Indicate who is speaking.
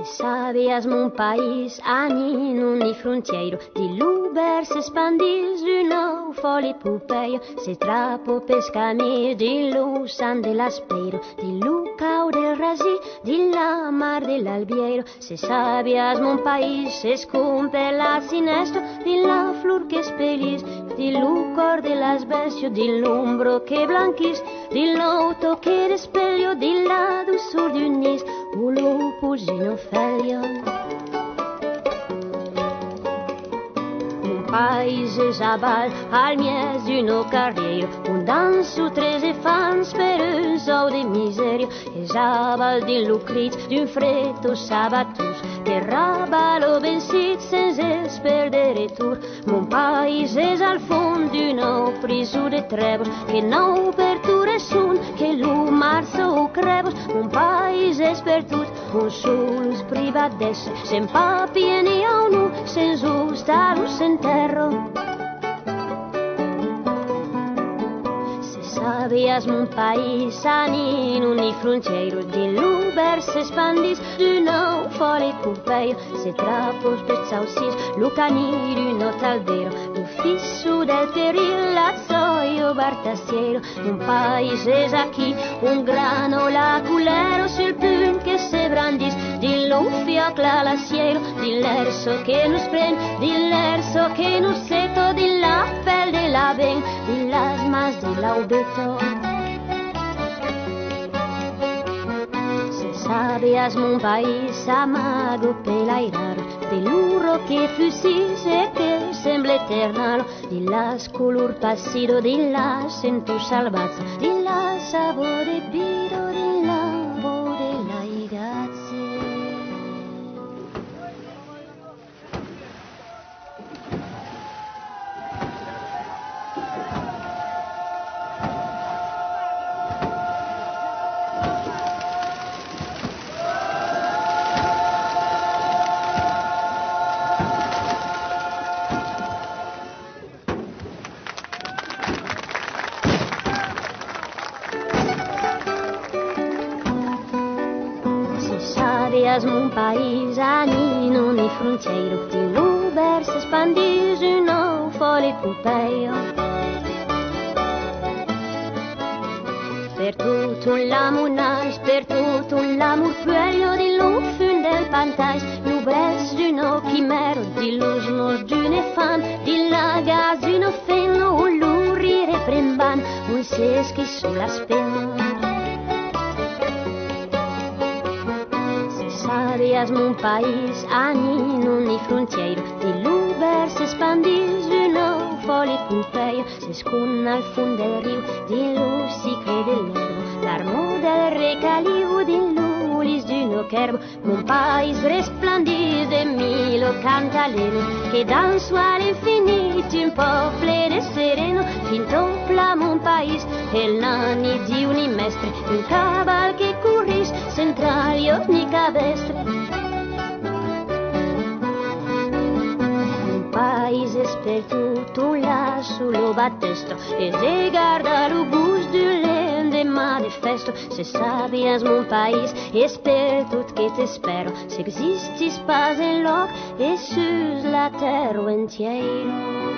Speaker 1: Sabias mon país ani non ni frontiero di l'uber se spandis du nou foli pupeio se trapo pescami di lu san dell'aspero di lu cau del rasi di la mar dell'albiero se sabias mon país se scumpe la sinestro di la flor che spelis di lu cor della sbestio di l'umbro che blanchis di l'auto che despeglio di la dulzur d'un nis o lu pugino feglio. Mon paese zabal al mies d'uno carriero un danso trese fans per un sau de miserio e zabal din lucrit d'un freddo sabatus che rabalo bensit senza perdere tour. Mon paese es al fond d'uno prisu de trebos che non per ture sun che lu marzo o crebos. Mon paese es per tut un sulus privat d'esse sen papi e ni a unu sen sustalus en terro. Sabias mon país ani non ni frontiero di l'uber se spandis du nou foli pupeio se trapos pezzausis lu cani d'un albero l'ufficio del peril lazzoio bartassiero. Un país es aquí un grano laculero sul pun che se brandis di l'uffio clalassiero di l'erso che nos pren di l'erso che nos seto di la pel de la ben di las mas de la ubeto. Se sabias mon país amago pelairaro de l'urro che fusis e che sembla eternalo di las color passido di la sento salvazza di la sabore bido di l'amore la grazie. Sabias mon país ani non ni frontiero di l'uber se spandis un nou foli pupeio per tutto l'amor nais per tutto l'amor puelio di l'ufun del pantais l'ubres d'un chimero di l'usmos d'une fan di la gaz d'un fenno un lurire premban un seschi sulla spenna. Sabias mon país ani non ni frontiero di l'uber se spandis du nou foli pupeio se scunna al fond del rio di lu sicle dell'erbo l'armo del recaliu di l'ulis d'un cherbo. Mon país resplandis de milo cantaleno che danzo all'infinito un po' plene sereno fin topla mon país el nani di unimestre un caval che curris centrario ni cabestre. Un país es per tutto là sullo battesto e se guarda lo bus du l'endemà de festo. Se sabias mon país es per tut che te spero se existis pas en loc e sus la terra entiero.